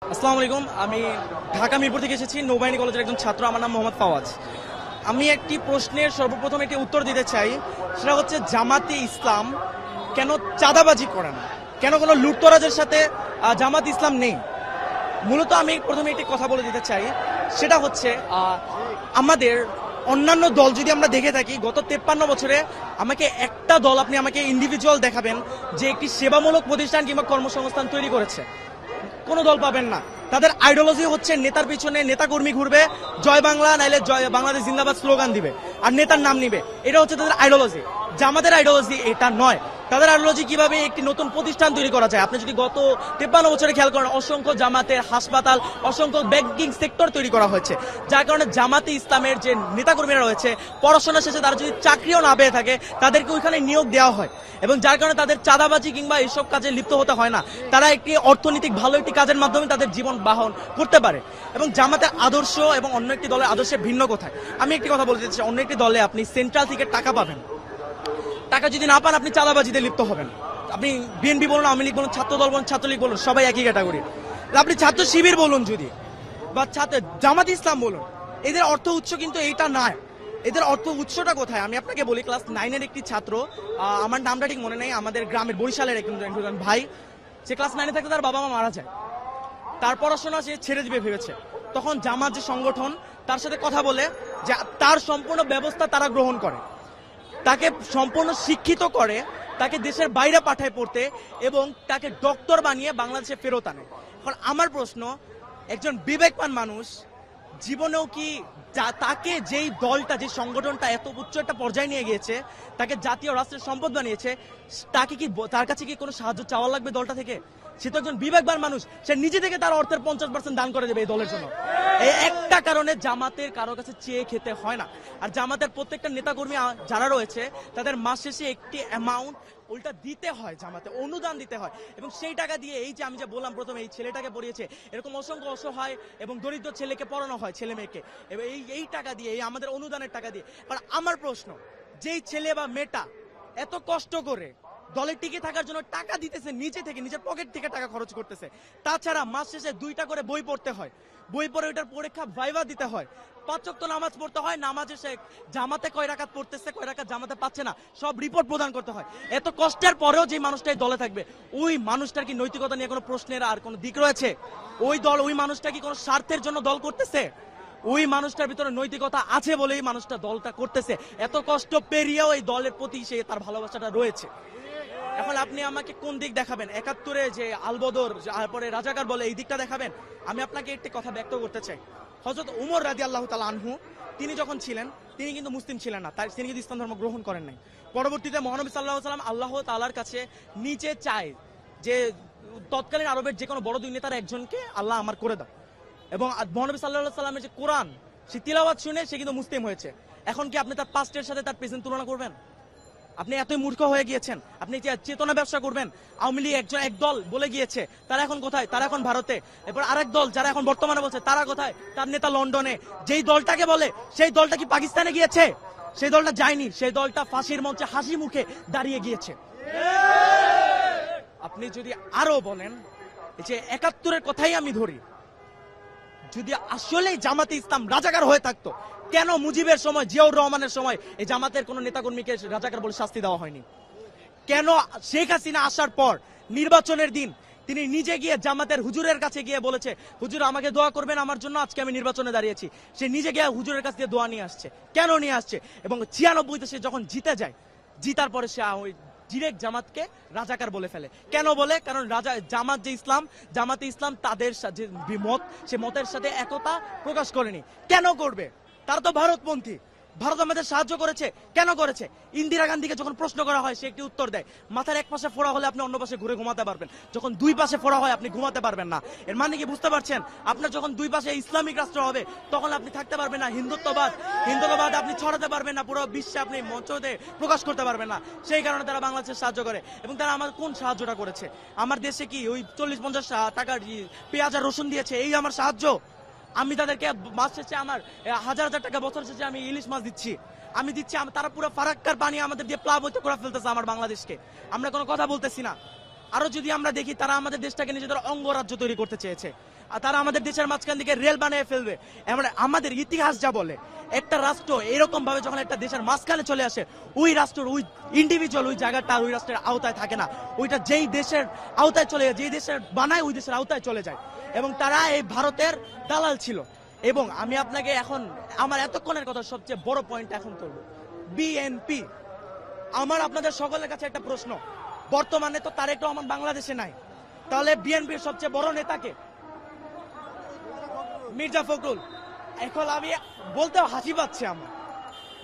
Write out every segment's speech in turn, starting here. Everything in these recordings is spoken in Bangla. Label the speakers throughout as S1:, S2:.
S1: আসসালামু আলাইকুম। আমি ঢাকা মিরপুর থেকে এসেছি, নৌবাহিনী কলেজের একজন ছাত্র। আমার নাম মোহাম্মদ ফাওয়াজ। আমি একটি প্রশ্নের সর্বপ্রথম একটি উত্তর দিতে চাই। সেটা হচ্ছে, জামাতে ইসলাম কেন চাঁদাবাজি করে না, কেন কোনো লুটতরাজের সাথে জামাত ইসলাম নেই? মূলত আমি প্রথমে একটি কথা বলে দিতে চাই। সেটা হচ্ছে, আমাদের অন্যান্য দল যদি আমরা দেখে থাকি, গত 53 বছরে আমাকে একটা দল, আপনি আমাকে ইন্ডিভিজুয়াল দেখাবেন যে একটি সেবামূলক প্রতিষ্ঠান কিংবা কর্মসংস্থান তৈরি করেছে? কোনো দল পাবেন না। তাদের আইডিওলজি হচ্ছে নেতার পিছনে নেতাকর্মী ঘুরবে, জয় বাংলা নাইলে জয় বাংলাদেশ জিন্দাবাদ স্লোগান দিবে আর নেতার নাম নিবে। এটা হচ্ছে তাদের আইডিওলজি। জামাতের আইডিওলজি এটা নয়। তাদের আইডিওলজি কিভাবে একটি নতুন প্রতিষ্ঠান তৈরি করা যায়। আপনি যদি গত 53 বছরে খেয়াল করেন, অসংখ্য জামাতের হাসপাতাল, অসংখ্য ব্যাংকিং সেক্টর তৈরি করা হয়েছে, যার কারণে জামাতে ইসলামের যে নেতাকর্মীরা রয়েছে, পড়াশোনা শেষে তারা যদি চাকরিও না পেয়ে থাকে, তাদেরকে ওইখানে নিয়োগ দেওয়া হয়, এবং যার কারণে তাদের চাঁদাবাজি কিংবা এইসব কাজে লিপ্ত হতে হয় না। তারা একটি অর্থনৈতিক ভালো একটি কাজের মাধ্যমে তাদের জীবন বাহন করতে পারে। এবং জামাতের আদর্শ এবং অন্য একটি দলের আদর্শে ভিন্ন কোথায়? আমি একটি কথা বলতে চাই, অন্য একটি দলে আপনি সেন্ট্রাল থেকে টাকা পাবেন, টাকা যদি না পান আপনি চাঁদাবাজিতে লিপ্ত হবেন। আপনি বিএনপি বলুন, আওয়ামী লীগ বলুন, ছাত্র দল বলুন, ছাত্রলীগ বলুন, সবাই একই ক্যাটাগরি। আপনি ছাত্র শিবির বলুন যদি, বা জামাত ইসলাম বলুন, এদের অর্থ উৎস কিন্তু এইটা নয়। এদের অর্থ উৎসটা কোথায়? আমি আপনাকে বলি, ক্লাস 9-এর একটি ছাত্র, আমার নামটা ঠিক মনে নেই, আমাদের গ্রামের বরিশালের একজন ভাই, সে ক্লাস 9-এ থাকতে তার বাবা মা মারা যায়। তার পড়াশোনা সে ছেড়ে দিবে ভেবেছে। তখন জামাত যে সংগঠন তার সাথে কথা বলে, যে তার সম্পূর্ণ ব্যবস্থা তারা গ্রহণ করে, তাকে সম্পূর্ণ শিক্ষিত করে, তাকে দেশের বাইরে পাঠায় পড়তে, এবং তাকে ডক্টর বানিয়ে বাংলাদেশে ফেরত আনে। এখন আমার প্রশ্ন, একজন বিবেকবান মানুষ জীবনেও কি তাকে যেই দলটা, যে সংগঠনটা এত উচ্চ একটা পর্যায়ে নিয়ে গিয়েছে, তাকে জাতীয় রাষ্ট্রের সম্পদ বানিয়েছে, তাকে কি, তার কাছে কি কোনো সাহায্য চাওয়া লাগবে দলটা থেকে? সে তো একজন বিবেকবান মানুষ, সে নিজে থেকে তার অর্থের 50% দান করে দেবে এই দলের জন্য। এই একটা কারণে জামাতের কারো কাছে চেয়ে খেতে হয় না। আর জামাতের প্রত্যেকটা নেতাকর্মী যারা রয়েছে, তাদের মাস শেষে একটি অ্যামাউন্ট উল্টা দিতে হয়, জামাতে অনুদান দিতে হয়, এবং সেই টাকা দিয়ে, এই যে আমি যে বললাম প্রথমে, এই ছেলেটাকে পড়িয়েছে, এরকম অসংখ্য অসহায় এবং দরিদ্র ছেলেকে পড়ানো হয়, ছেলে মেয়েকে, এবং এই টাকা দিয়ে, এই আমাদের অনুদানের টাকা দিয়ে। আর আমার প্রশ্ন, যেই ছেলে বা মেয়েটা এত কষ্ট করে দলে টিকে থাকার জন্য টাকা দিতেছে, নিচে থেকে নিজের পকেট থেকে টাকা খরচ করতেছে, তাছাড়া মাস শেষে 2টা করে বই পড়তে হয়, বই পড়ে ওইটার পরীক্ষা ভাইভা দিতে হয়, 5 ওয়াক্ত নামাজ পড়তে হয়, নামাজে সে জামাতে কয় রাকাত পড়তেছে, কয় রাকাত জামাতে পাচ্ছে না, সব রিপোর্ট প্রদান করতে হয়। এত কষ্টের পরেও যে মানুষটাই দলে থাকবে, ওই মানুষটার কি নৈতিকতা নিয়ে কোনো প্রশ্নের আর কোনো দিক রয়েছে? ওই মানুষটা কি কোনো স্বার্থের জন্য দল করতেছে? ওই মানুষটার ভিতরে নৈতিকতা আছে বলেই মানুষটা দলটা করতেছে। এত কষ্ট পেরিয়েও এই দলের প্রতি সে তার ভালোবাসাটা রয়েছে। এখন আপনি আমাকে কোন দিক দেখাবেন? 71-এ যে আলবদর, তারপরে রাজাকার বলে, এই দিকটা দেখাবেন? আমি আপনাকে একটি কথা ব্যক্ত করতে চাই। হযরত উমর রাদিয়াল্লাহু তাআলা আনহু, তিনি যখন ছিলেন, তিনি কিন্তু মুসলিম ছিলেন না, তিনি কিন্তু ইসলাম ধর্ম গ্রহণ করেন নাই। পরবর্তীতে মহানবী সাল্লাল্লাহু আলাইহি ওয়াসাল্লাম আল্লাহ তাআলার কাছে নিচে চায় যে তৎকালীন আরবের যে কোনো বড় দুই নেতার একজনকে আল্লাহ আমার করে দাও, এবং মহানবী সাল্লাল্লাহু আলাইহি ওয়াসাল্লামের যে কোরআন, সে তিলাওয়াত শুনে সে কিন্তু মুসলিম হয়েছে। এখন কি আপনি তার পাস্টের সাথে তার প্রেজেন্ট তুলনা করবেন? আপনি এতই মূর্খ হয়ে গিয়েছেন? আপনি চেতনা ব্যবসা করবেন? আওয়ামী লীগ এক দল বলে গিয়েছে, তারা এখন কোথায়? তারা এখন ভারতে। এরপর আরেক দল যারা এখন বর্তমানে বলছে, তারা কোথায়? তার নেতা লন্ডনে। যেই দলটাকে বলে, সেই দলটা কি পাকিস্তানে গিয়েছে? সেই দলটা যায়নি, সেই দলটা ফাঁসির মঞ্চে হাসি মুখে দাঁড়িয়ে গিয়েছে। আপনি যদি আরো বলেন, যে 71-এর কথাই আমি ধরি, যদি আসলেই জামাতে ইসলাম রাজাকার হয়ে থাকতো, কেন মুজিবের সময়, জিয়াউর রহমানের সময় এই জামাতের কোন নেতাকর্মীকে রাজাকার বলে শাস্তি দেওয়া হয়নি? কেন শেখ হাসিনা আসার পর নির্বাচনের দিন তিনি নিজে গিয়ে জামাতের হুজুরের কাছে গিয়ে বলেছে, হুজুর আমাকে দোয়া করবেন আমার জন্য, আজকে আমি নির্বাচনে দাঁড়িয়েছি? সে নিজে গিয়ে হুজুরের কাছে দিয়ে দোয়া নিয়ে আসছে। কেন নিয়ে আসছে? এবং 96-তে সে যখন জিতে যায়, জিতার পরে সে ওই ডিরেক্ট জামাতকে রাজাকার বলে ফেলে। কেন বলে? কারণ জামাত যে ইসলাম, জামাতে ইসলাম তাদের যে মত, সে মতের সাথে একতা প্রকাশ করেনি। কেন করবে? তারা তো ভারতপন্থী। ভারত আমাদের সাহায্য করেছে, কেন করেছে? ইন্দিরা গান্ধীকে যখন প্রশ্ন করা হয়, সে একটি উত্তর দেয়, মাথার এক পাশে ফোড়া হলে আপনি অন্য পাশে ঘুরে ঘুমাতে পারবেন, যখন দুই পাশে ফোড়া হয় আপনি ঘুমাতে পারবেন না। এর মানে কি বুঝতে পারছেন? আপনার যখন দুই পাশে ইসলামিক রাষ্ট্র হবে, তখন আপনি থাকতে পারবেন না। হিন্দুত্ববাদ আপনি ছড়াতে পারবেন না, পুরো বিশ্বে আপনি মঞ্চতে প্রকাশ করতে পারবেন না। সেই কারণে তারা বাংলাদেশের সাহায্য করে। এবং তারা আমার কোন সাহায্যটা করেছে? আমার দেশে কি ওই 40-50 টাকার পেঁয়াজ আর রসুন দিয়েছে, এই আমার সাহায্য? আমি তাদেরকে মাস শেষে আমার 1000 টাকা, বছর শেষে আমি ইলিশ মাছ দিচ্ছি, আমি দিচ্ছি। তারা পুরো ফারাক্কার পানি আমাদের দিয়ে প্লাবিত করে ফেলতেছে আমার বাংলাদেশকে। আমরা কোনো কথা বলতেছি না। আরো যদি আমরা দেখি, তারা আমাদের দেশটাকে নিজেদের অঙ্গরাজ্য তৈরি করতে চেয়েছে। আর তারা আমাদের দেশের মাঝখান থেকে রেল বানিয়ে ফেলবে। এমন আমাদের ইতিহাস যা বলে, একটা রাষ্ট্র এরকম ভাবে যখন একটা দেশের মাঝখানে চলে আসে, ওই রাষ্ট্রের ওই ইন্ডিভিজুয়াল ওই জায়গাটা আর ওই রাষ্ট্রের আওতায় থাকে না, ওইটা যেই দেশের আওতায় চলে যায়, যেই দেশের বানায় ওই দেশের আওতায় চলে যায়। এবং তারা এই ভারতের দালাল ছিল। এবং আমি আপনাকে এখন আমার এতক্ষণের কথা সবচেয়ে বড় পয়েন্ট এখন করবো, বিএনপি। আমার আপনাদের সকলের কাছে একটা প্রশ্ন, বর্তমানে তো তারেক রহমান বাংলাদেশে নাই, তাহলে বিএনপির সবচেয়ে বড় নেতাকে? মির্জা ফখরুল। এখন আমি বলতেও হাসি পাচ্ছে আমার,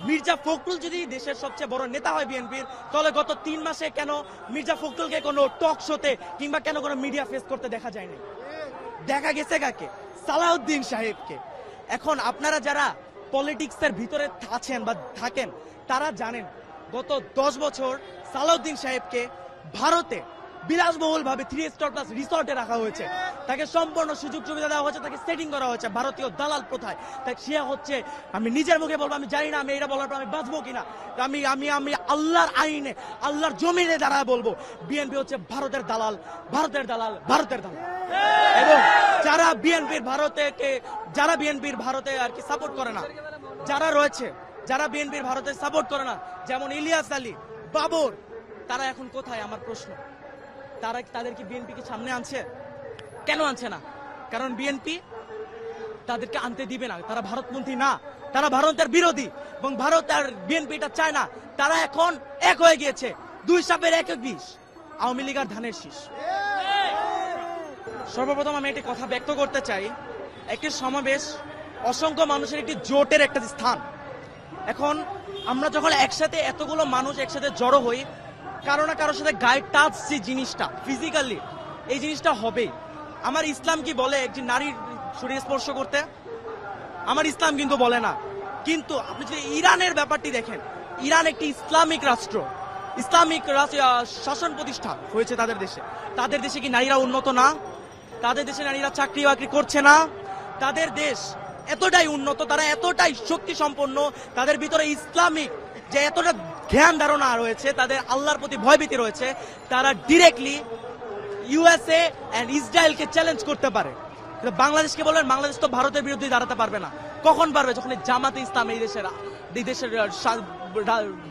S1: মির্জা ফখরুল যদি দেশের সবচেয়ে বড় নেতা হয় বিএনপির, তাহলে গত 3 মাসে কেন মির্জা ফখরুলকে কোনো টক শোতে কিংবা কেন কোনো মিডিয়া ফেস করতে দেখা যায়নি? দেখা গেছে কাকে? সালাউদ্দিন সাহেবকে। এখন আপনারা যারা পলিটিক্সের ভিতরে আছেন বা থাকেন, তারা জানেন গত 10 বছর সালাউদ্দিন সাহেবকে ভারতে বিলাসবহুল ভাবে 3 স্টার প্লাস রিসর্টে রাখা হয়েছে, তাকে সম্পূর্ণ সুযোগ সুবিধা দেওয়া হয়েছে, তাকে সেটিং করা হয়েছে ভারতীয় দালাল প্রথায়। তাই সে হচ্ছে, আমি নিজের মুখে বলবো, আমি জানি না আমি এটা বলার পর আমি বাঁচবো কিনা, আমি আমি আমি আল্লাহর আইনে আল্লাহর জমিনে দাঁড়ায় বলবো, বিএনপি হচ্ছে ভারতের দালাল, ভারতের দালাল, ভারতের দালাল। এবং যারা বিএনপির ভারতে আর কি সাপোর্ট করে না, যারা রয়েছে, যারা বিএনপির ভারতে সাপোর্ট করে না, যেমন ইলিয়াস আলী, বাবর, তারা এখন কোথায়? আমার প্রশ্ন, তাদের কি বিএনপি কি সামনে আনছে? কেন আনছে না? কারণ বিএনপি তাদেরকে আনতে দিবে না, তারা ভারতপন্থী না, তারা ভারতের বিরোধী। এবং ভারত আর বিএনপি এটা চায় না, তারা এখন এক হয়ে গিয়েছে, 2 সাপের 1 বিষ, আওয়ামী লীগ আর ধানের শীষ। সর্বপ্রথম আমি একটি কথা ব্যক্ত করতে চাই, একটি সমাবেশ অসংখ্য মানুষের একটি জোটের একটা স্থান। এখন আমরা যখন একসাথে এতগুলো মানুষ একসাথে জড়ো হই, কারো না কারোর সাথে গায়ে টাচ, যে জিনিসটা ফিজিক্যালি, এই জিনিসটা হবেই। আমার ইসলাম কি বলে একটি নারীর শরীর স্পর্শ করতে? আমার ইসলাম কিন্তু বলে না। কিন্তু আপনি যদি ইরানের ব্যাপারটি দেখেন, ইরান একটি ইসলামিক রাষ্ট্র, ইসলামিক শাসন প্রতিষ্ঠা হয়েছে তাদের দেশে। তাদের দেশে কি নারীরা উন্নত না? তাদের দেশে নারীরা চাকরি বাকরি করছে না? তাদের দেশ এতটাই উন্নত, তারা এতটাই শক্তি সম্পন্ন, তাদের ভিতরে ইসলামিক যে এতটা জ্ঞান ধারণা রয়েছে, তাদের আল্লাহর প্রতি ভয়ভীতি রয়েছে, তারা ডিরেক্টলি ইউএসএ এন্ড ইসরায়েলকে চ্যালেঞ্জ করতে পারে। বাংলাদেশকে বলবেন, বাংলাদেশ তো ভারতের বিরুদ্ধে দাঁড়াতে পারবে না। কখন পারবে? যখন জামাতে ইসলাম এই দেশের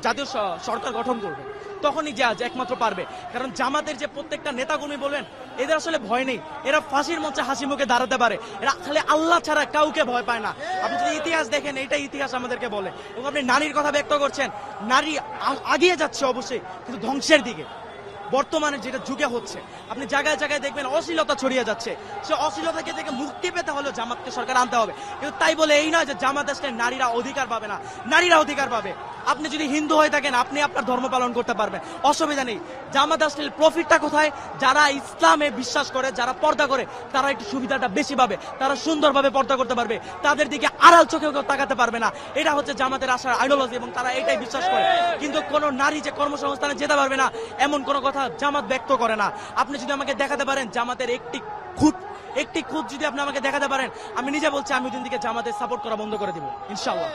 S1: জাতীয় সরকার গঠন করবে, তখনই যে একমাত্র পারবে। কারণ জামাতের যে প্রত্যেকটা নেতাকর্মী বলবেন, এদের আসলে ভয় নেই, এরা ফাঁসির মঞ্চে হাসি মুখে দাঁড়াতে পারে, এরা খালি আল্লাহ ছাড়া কাউকে ভয় পায় না। আপনি যদি ইতিহাস দেখেন, এটা ইতিহাস আমাদেরকে বলে। এবং আপনি নারীর কথা ব্যক্ত করছেন, নারী আগিয়ে যাচ্ছে অবশ্যই, কিন্তু ধ্বংসের দিকে। বর্তমানে যেটা যুগে হচ্ছে, আপনি জায়গায় জায়গায় দেখবেন অশ্লীলতা ছড়িয়ে যাচ্ছে। সে অশ্লীলতাকে থেকে মুক্তি পেতে হলে জামাতকে সরকার আনতে হবে। কিন্তু তাই বলে এই নয় যে জামাত আসলে নারীরা অধিকার পাবে না, নারীরা অধিকার পাবে। আপনি যদি হিন্দু হয়ে থাকেন, আপনি আপনার ধর্ম পালন করতে পারবেন, অসুবিধা নেই। জামাত আসলে প্রফিটটা কোথায়? যারা ইসলামে বিশ্বাস করে, যারা পর্দা করে, তারা একটু সুবিধাটা বেশি পাবে, তারা সুন্দরভাবে পর্দা করতে পারবে, তাদের দিকে আড়াল চোখে কেউ তাকাতে পারবে না। এটা হচ্ছে জামাতের আশার আইডিওলজি, এবং তারা এটাই বিশ্বাস করে। কিন্তু কোন নারী যে কর্মসংস্থানে যেতে পারবে না, এমন কোন কথা জামাত ব্যক্ত করে না। আপনি যদি আমাকে দেখাতে পারেন জামাতের একটি খুঁত যদি আপনি আমাকে দেখাতে পারেন, আমি নিজে বলছি আমি ওই দিন থেকে জামাতের সাপোর্ট করা বন্ধ করে দিব ইনশাআল্লাহ।